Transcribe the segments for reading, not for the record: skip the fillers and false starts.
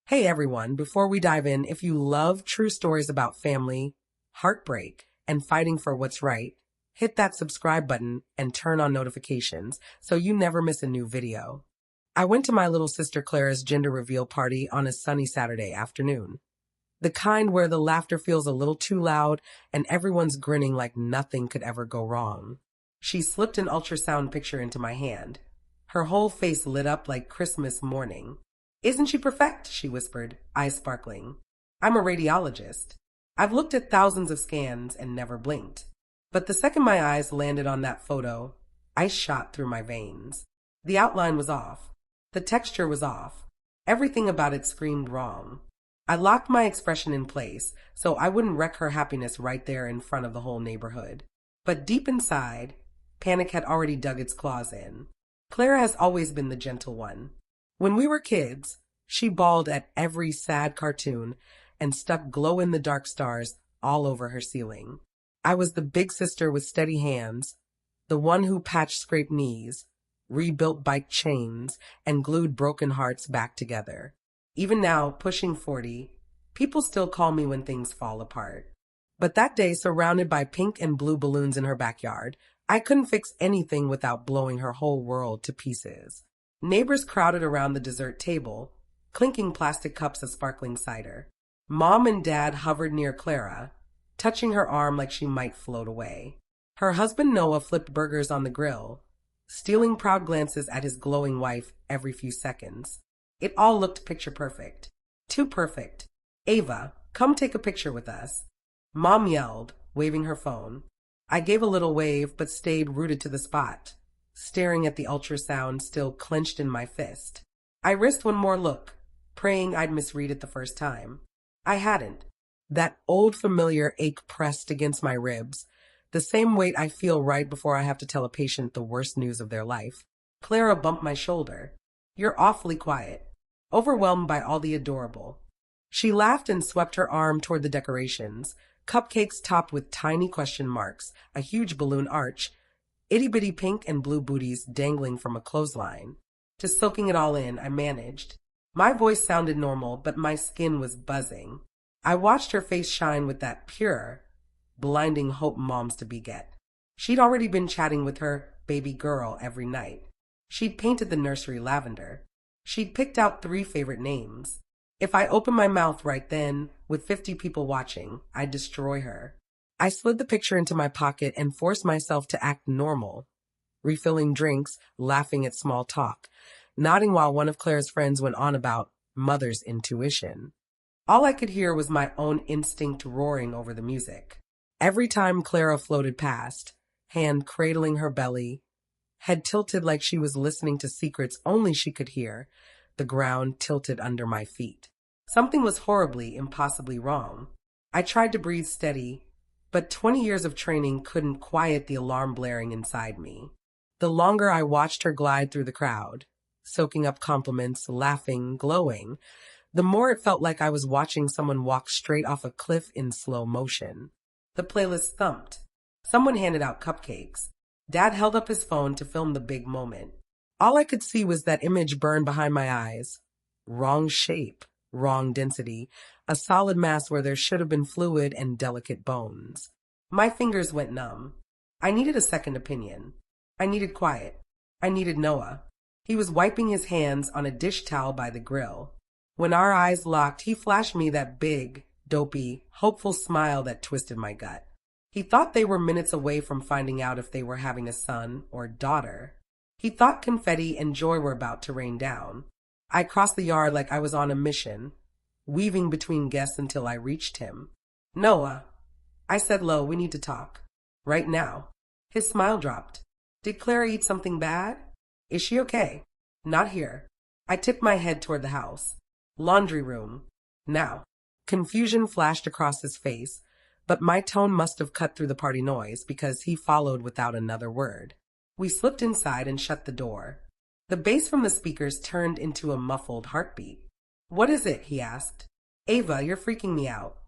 Hey everyone, before we dive in, if you love true stories about family, heartbreak, and fighting for what's right, hit that subscribe button and turn on notifications so you never miss a new video. I went to my little sister Clara's gender reveal party on a sunny Saturday afternoon. The kind where the laughter feels a little too loud and everyone's grinning like nothing could ever go wrong. She slipped an ultrasound picture into my hand. Her whole face lit up like Christmas morning. "Isn't she perfect?" she whispered, eyes sparkling. "I'm a radiologist. I've looked at thousands of scans and never blinked." But the second my eyes landed on that photo, ice shot through my veins. The outline was off. The texture was off. Everything about it screamed wrong. I locked my expression in place so I wouldn't wreck her happiness right there in front of the whole neighborhood. But deep inside, panic had already dug its claws in. Clara has always been the gentle one. When we were kids, she bawled at every sad cartoon and stuck glow-in-the-dark stars all over her ceiling. I was the big sister with steady hands, the one who patched scraped knees, rebuilt bike chains, and glued broken hearts back together. Even now, pushing 40, people still call me when things fall apart. But that day, surrounded by pink and blue balloons in her backyard, I couldn't fix anything without blowing her whole world to pieces. Neighbors crowded around the dessert table, clinking plastic cups of sparkling cider. Mom and Dad hovered near Clara, touching her arm like she might float away. Her husband Noah flipped burgers on the grill, stealing proud glances at his glowing wife every few seconds. It all looked picture perfect. Too perfect. "Ava, come take a picture with us." Mom yelled, waving her phone. I gave a little wave but stayed rooted to the spot, staring at the ultrasound still clenched in my fist. I risked one more look, praying I'd misread it the first time. I hadn't. That old familiar ache pressed against my ribs, the same weight I feel right before I have to tell a patient the worst news of their life. Clara bumped my shoulder. "You're awfully quiet." Overwhelmed by all the adorable. She laughed and swept her arm toward the decorations, cupcakes topped with tiny question marks, a huge balloon arch, itty-bitty pink and blue booties dangling from a clothesline. Just soaking it all in, I managed. My voice sounded normal, but my skin was buzzing. I watched her face shine with that pure, blinding hope moms to beget. She'd already been chatting with her baby girl every night. She'd painted the nursery lavender. She'd picked out 3 favorite names. If I opened my mouth right then, with 50 people watching, I'd destroy her. I slid the picture into my pocket and forced myself to act normal, refilling drinks, laughing at small talk, nodding while one of Claire's friends went on about mother's intuition. All I could hear was my own instinct roaring over the music. Every time Clara floated past, hand cradling her belly, head tilted like she was listening to secrets only she could hear, the ground tilted under my feet. Something was horribly, impossibly wrong. I tried to breathe steady, but 20 years of training couldn't quiet the alarm blaring inside me. The longer I watched her glide through the crowd, soaking up compliments, laughing, glowing, the more it felt like I was watching someone walk straight off a cliff in slow motion. The playlist thumped. Someone handed out cupcakes. Dad held up his phone to film the big moment. All I could see was that image burn behind my eyes. Wrong shape, wrong density, a solid mass where there should have been fluid and delicate bones. My fingers went numb. I needed a second opinion. I needed quiet. I needed Noah. He was wiping his hands on a dish towel by the grill. When our eyes locked, he flashed me that big, dopey, hopeful smile that twisted my gut. He thought they were minutes away from finding out if they were having a son or daughter. He thought confetti and joy were about to rain down. I crossed the yard like I was on a mission, weaving between guests until I reached him. "Noah," I said low, "we need to talk. Right now." His smile dropped. "Did Clara eat something bad? Is she okay?" "Not here." I tipped my head toward the house. "Laundry room. Now." Confusion flashed across his face, but my tone must have cut through the party noise because he followed without another word. We slipped inside and shut the door. The bass from the speakers turned into a muffled heartbeat. "What is it?" he asked. "Ava, you're freaking me out."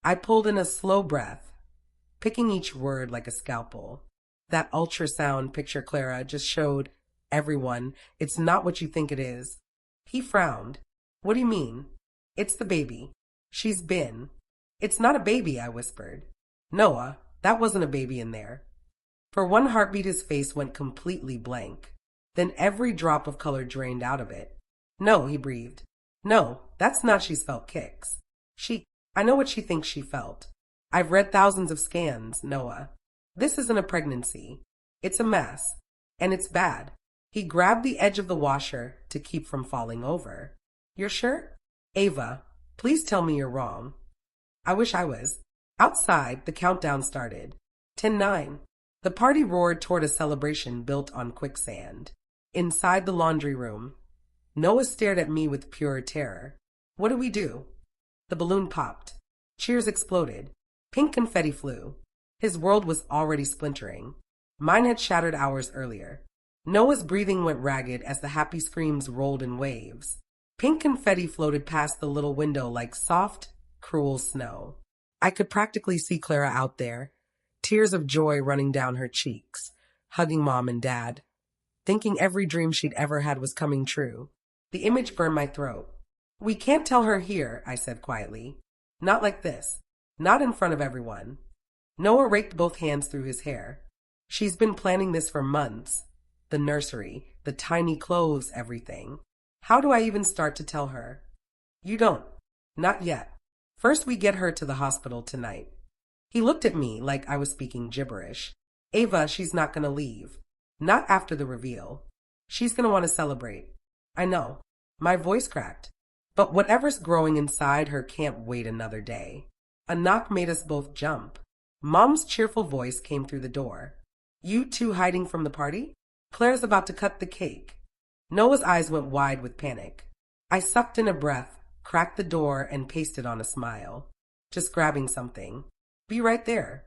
I pulled in a slow breath, picking each word like a scalpel. "That ultrasound picture Clara just showed everyone, it's not what you think it is." He frowned. "What do you mean?" It's the baby. She's been. It's not a baby, I whispered. Noah, that wasn't a baby in there. For one heartbeat, his face went completely blank. Then every drop of color drained out of it. No, he breathed. No, that's not she's felt kicks. I know what she thinks she felt. I've read thousands of scans, Noah. This isn't a pregnancy. It's a mess. And it's bad. He grabbed the edge of the washer to keep from falling over. You're sure? Ava, please tell me you're wrong. I wish I was. Outside, the countdown started. 10-9. The party roared toward a celebration built on quicksand. Inside the laundry room, Noah stared at me with pure terror. What do we do? The balloon popped. Cheers exploded. Pink confetti flew. His world was already splintering. Mine had shattered hours earlier. Noah's breathing went ragged as the happy screams rolled in waves. Pink confetti floated past the little window like soft, cruel snow. I could practically see Clara out there, tears of joy running down her cheeks, hugging Mom and Dad, thinking every dream she'd ever had was coming true. The image burned my throat. We can't tell her here, I said quietly. Not like this. Not in front of everyone. Noah raked both hands through his hair. She's been planning this for months. The nursery, the tiny clothes, everything. How do I even start to tell her? You don't. Not yet. First we get her to the hospital tonight. He looked at me like I was speaking gibberish. Ava, she's not gonna leave. Not after the reveal. She's gonna want to celebrate. I know. My voice cracked. But whatever's growing inside her can't wait another day. A knock made us both jump. Mom's cheerful voice came through the door. You two hiding from the party? Claire's about to cut the cake. Noah's eyes went wide with panic. I sucked in a breath, cracked the door, and pasted on a smile. Just grabbing something. Be right there.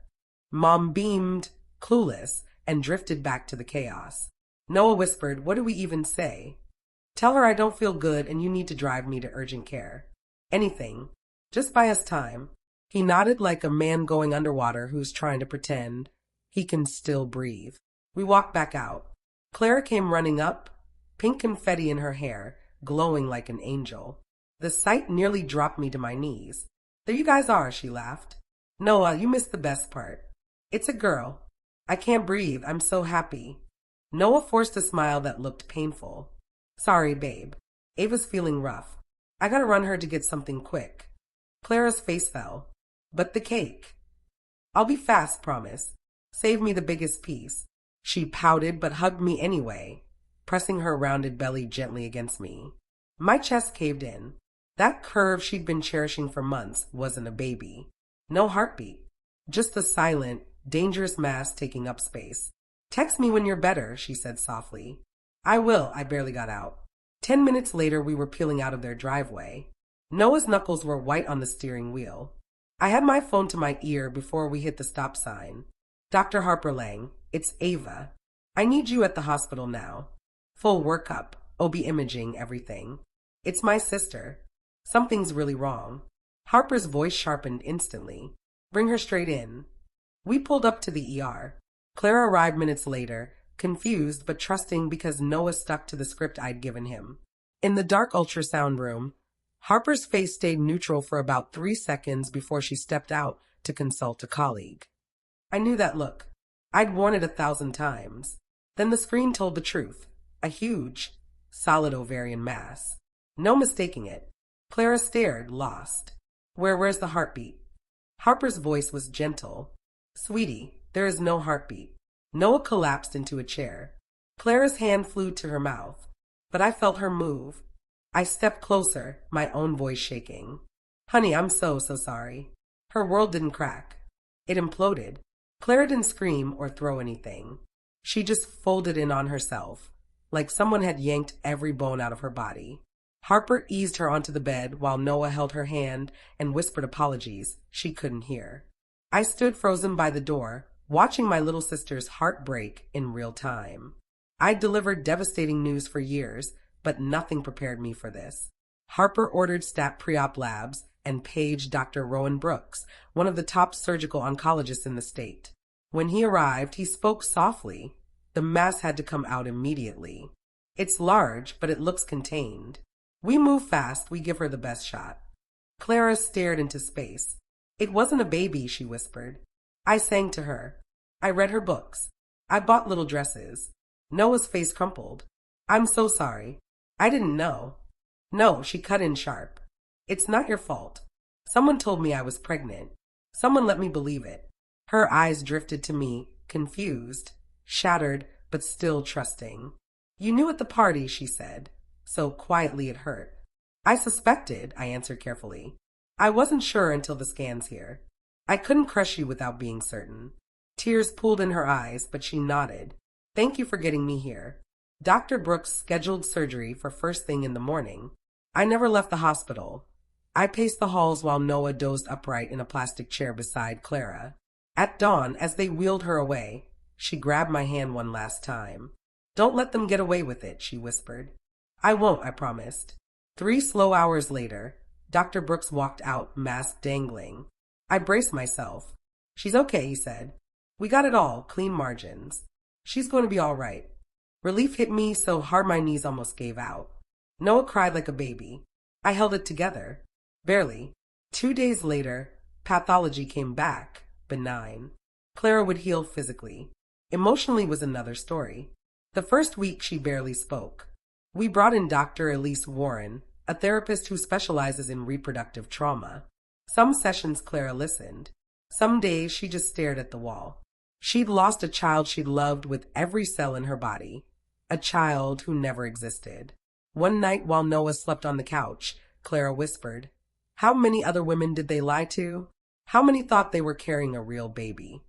Mom beamed, clueless, and drifted back to the chaos. Noah whispered, what do we even say? Tell her I don't feel good and you need to drive me to urgent care. Anything. Just buy us time. He nodded like a man going underwater who's trying to pretend he can still breathe. We walked back out. Clara came running up, pink confetti in her hair, glowing like an angel. The sight nearly dropped me to my knees. There you guys are, she laughed. Noah, you missed the best part. It's a girl. I can't breathe. I'm so happy. Noah forced a smile that looked painful. Sorry, babe. Ava's feeling rough. I gotta run her to get something quick. Clara's face fell. But the cake. I'll be fast, promise. Save me the biggest piece. She pouted but hugged me anyway, pressing her rounded belly gently against me. My chest caved in. That curve she'd been cherishing for months wasn't a baby. No heartbeat. Just a silent, dangerous mass taking up space. Text me when you're better, she said softly. I will, I barely got out. 10 minutes later, we were peeling out of their driveway. Noah's knuckles were white on the steering wheel. I had my phone to my ear before we hit the stop sign. Dr. Harper Lang, it's Ava. I need you at the hospital now. Full workup, OB imaging, everything. It's my sister. Something's really wrong. Harper's voice sharpened instantly. Bring her straight in. We pulled up to the ER. Clara arrived minutes later, confused but trusting because Noah stuck to the script I'd given him. In the dark ultrasound room, Harper's face stayed neutral for about 3 seconds before she stepped out to consult a colleague. I knew that look. I'd worn it 1,000 times. Then the screen told the truth. A huge, solid ovarian mass. No mistaking it. Clara stared, lost. Where's the heartbeat? Harper's voice was gentle. Sweetie, there is no heartbeat. Noah collapsed into a chair. Clara's hand flew to her mouth, but I felt her move. I stepped closer, my own voice shaking. Honey, I'm so sorry. Her world didn't crack. It imploded. Clara didn't scream or throw anything. She just folded in on herself, like someone had yanked every bone out of her body. Harper eased her onto the bed while Noah held her hand and whispered apologies she couldn't hear. I stood frozen by the door, watching my little sister's heart break in real time. I'd delivered devastating news for years, but nothing prepared me for this. Harper ordered stat pre-op labs and paged Dr. Rowan Brooks, one of the top surgical oncologists in the state. When he arrived, he spoke softly. The mass had to come out immediately. It's large, but it looks contained. We move fast, we give her the best shot. Clara stared into space. It wasn't a baby, she whispered. I sang to her. I read her books. I bought little dresses. Noah's face crumpled. I'm so sorry. I didn't know. No, she cut in sharp. It's not your fault. Someone told me I was pregnant. Someone let me believe it. Her eyes drifted to me, confused, shattered, but still trusting. You knew at the party, she said. So quietly it hurt. I suspected, I answered carefully. I wasn't sure until the scans here. I couldn't crush you without being certain. Tears pooled in her eyes, but she nodded. Thank you for getting me here. Dr. Brooks scheduled surgery for first thing in the morning. I never left the hospital. I paced the halls while Noah dozed upright in a plastic chair beside Clara. At dawn, as they wheeled her away, she grabbed my hand one last time. Don't let them get away with it, she whispered. I won't, I promised. 3 slow hours later, Dr. Brooks walked out, mask dangling. I braced myself. She's okay, he said. We got it all, clean margins. She's going to be all right. Relief hit me so hard my knees almost gave out. Noah cried like a baby. I held it together. Barely. 2 days later, pathology came back, benign. Clara would heal physically. Emotionally was another story. The first week she barely spoke. We brought in Dr. Elise Warren, a therapist who specializes in reproductive trauma. Some sessions Clara listened. Some days she just stared at the wall. She'd lost a child she'd loved with every cell in her body. A child who never existed. One night while Noah slept on the couch, Clara whispered, How many other women did they lie to? How many thought they were carrying a real baby?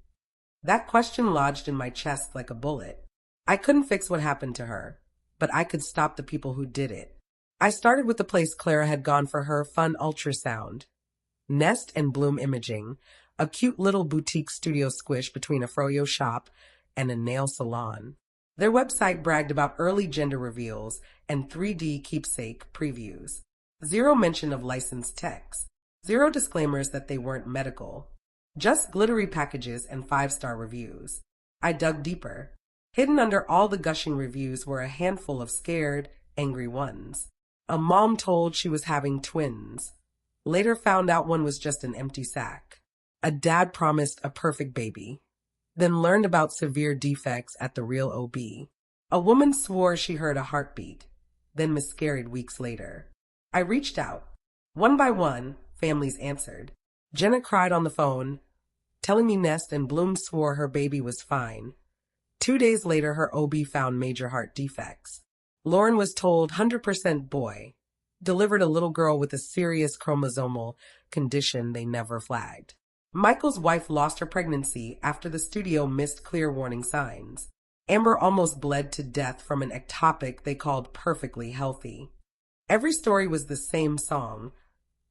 That question lodged in my chest like a bullet. I couldn't fix what happened to her, but I could stop the people who did it. I started with the place Clara had gone for her fun ultrasound. Nest and Bloom Imaging, a cute little boutique studio squish between a froyo shop and a nail salon. Their website bragged about early gender reveals and 3D keepsake previews. Zero mention of licensed techs. Zero disclaimers that they weren't medical. Just glittery packages and 5-star reviews. I dug deeper. Hidden under all the gushing reviews were a handful of scared, angry ones. A mom told she was having twins. Later found out one was just an empty sack. A dad promised a perfect baby. Then learned about severe defects at the real OB. A woman swore she heard a heartbeat, then miscarried weeks later. I reached out. One by one, families answered. Jenna cried on the phone, telling me Nest and Bloom swore her baby was fine. 2 days later, her OB found major heart defects. Lauren was told 100% boy, delivered a little girl with a serious chromosomal condition they never flagged. Michael's wife lost her pregnancy after the studio missed clear warning signs. Amber almost bled to death from an ectopic they called perfectly healthy. Every story was the same song,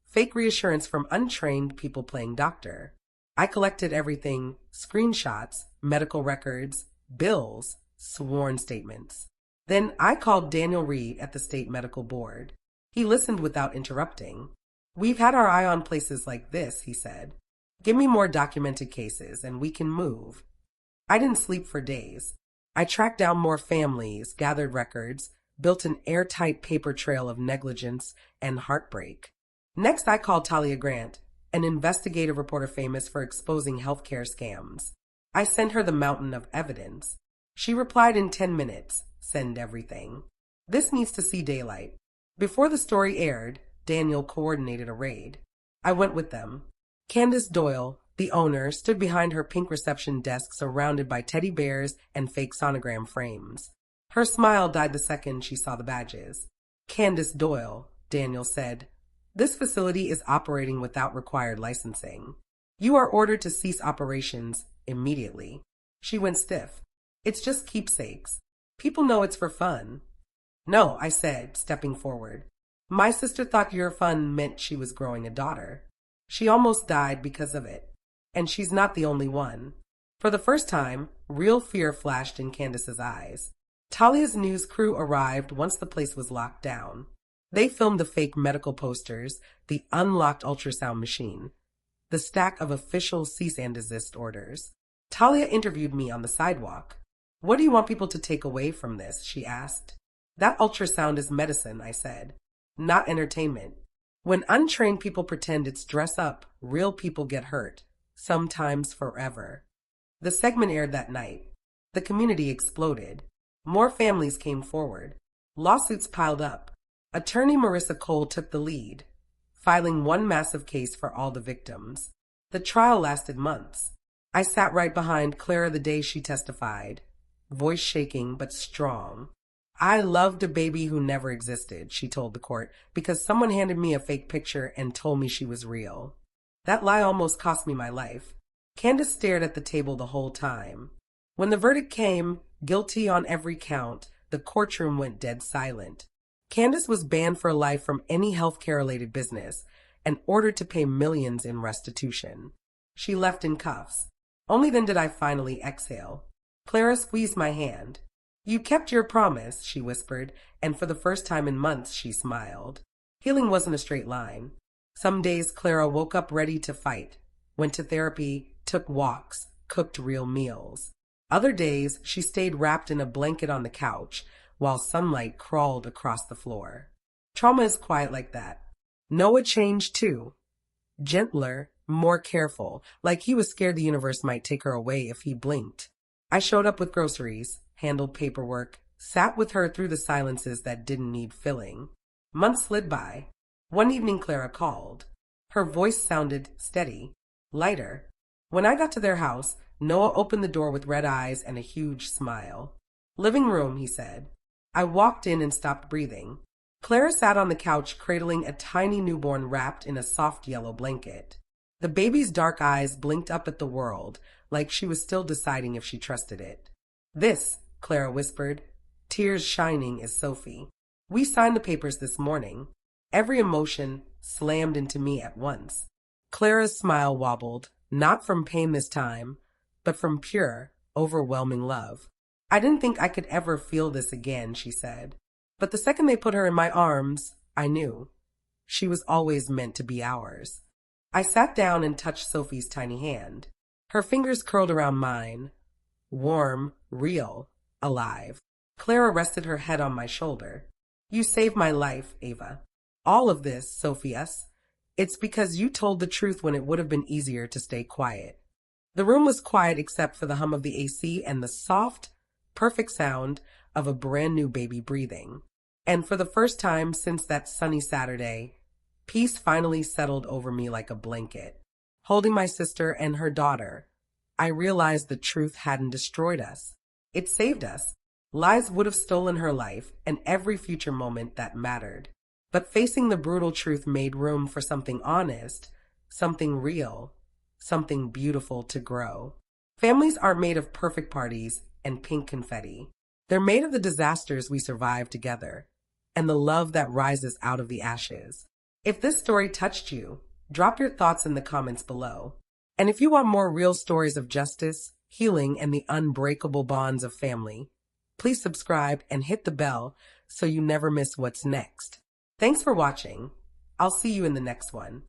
fake reassurance from untrained people playing doctor. I collected everything, screenshots, medical records, bills, sworn statements. Then I called Daniel Reed at the state medical board. He listened without interrupting. We've had our eye on places like this, he said. Give me more documented cases and we can move. I didn't sleep for days. I tracked down more families, gathered records, built an airtight paper trail of negligence and heartbreak. Next, I called Talia Grant, an investigative reporter famous for exposing healthcare scams. I sent her the mountain of evidence. She replied in 10 minutes, send everything. This needs to see daylight. Before the story aired, Daniel coordinated a raid. I went with them. Candace Doyle, the owner, stood behind her pink reception desk surrounded by teddy bears and fake sonogram frames. Her smile died the second she saw the badges. Candace Doyle, Daniel said, this facility is operating without required licensing. You are ordered to cease operations immediately. She went stiff. It's just keepsakes. People know it's for fun. No, I said, stepping forward. My sister thought your fun meant she was growing a daughter. She almost died because of it. And she's not the only one. For the first time, real fear flashed in Candace's eyes. Talia's news crew arrived once the place was locked down. They filmed the fake medical posters, the unlocked ultrasound machine, the stack of official cease and desist orders. Talia interviewed me on the sidewalk. What do you want people to take away from this? She asked. That ultrasound is medicine, I said. Not entertainment. When untrained people pretend it's dress up, real people get hurt, sometimes forever. The segment aired that night. The community exploded. More families came forward. Lawsuits piled up. Attorney Marissa Cole took the lead, filing one massive case for all the victims. The trial lasted months. I sat right behind Clara the day she testified, voice shaking but strong. I loved a baby who never existed, she told the court, because someone handed me a fake picture and told me she was real. That lie almost cost me my life. Candace stared at the table the whole time. When the verdict came, guilty on every count, the courtroom went dead silent. Candace was banned for life from any healthcare-related business and ordered to pay millions in restitution. She left in cuffs. Only then did I finally exhale. Clara squeezed my hand. You kept your promise, she whispered, and for the first time in months she smiled. Healing wasn't a straight line. Some days Clara woke up ready to fight, went to therapy, took walks, cooked real meals. Other days she stayed wrapped in a blanket on the couch while sunlight crawled across the floor. Trauma is quiet like that. Noah changed too. Gentler, more careful, like he was scared the universe might take her away if he blinked. I showed up with groceries, handled paperwork, sat with her through the silences that didn't need filling. Months slid by. One evening Clara called. Her voice sounded steady, lighter. When I got to their house, Noah opened the door with red eyes and a huge smile. Living room, he said. I walked in and stopped breathing. Clara sat on the couch cradling a tiny newborn wrapped in a soft yellow blanket. The baby's dark eyes blinked up at the world, like she was still deciding if she trusted it. This, Clara whispered, tears shining, is Sophie. We signed the papers this morning. Every emotion slammed into me at once. Clara's smile wobbled, not from pain this time, but from pure, overwhelming love. I didn't think I could ever feel this again, she said. But the second they put her in my arms, I knew. She was always meant to be ours. I sat down and touched Sophie's tiny hand. Her fingers curled around mine. Warm, real, alive. Clara rested her head on my shoulder. You saved my life, Ava. All of this, Sophias, it's because you told the truth when it would have been easier to stay quiet. The room was quiet except for the hum of the AC and the soft, perfect sound of a brand new baby breathing. And for the first time since that sunny Saturday, peace finally settled over me like a blanket. Holding my sister and her daughter, I realized the truth hadn't destroyed us. It saved us. Lies would have stolen her life and every future moment that mattered. But facing the brutal truth made room for something honest, something real, something beautiful to grow. Families aren't made of perfect parties and pink confetti. They're made of the disasters we survive together and the love that rises out of the ashes. If this story touched you, drop your thoughts in the comments below. And if you want more real stories of justice, healing, and the unbreakable bonds of family, please subscribe and hit the bell so you never miss what's next. Thanks for watching. I'll see you in the next one.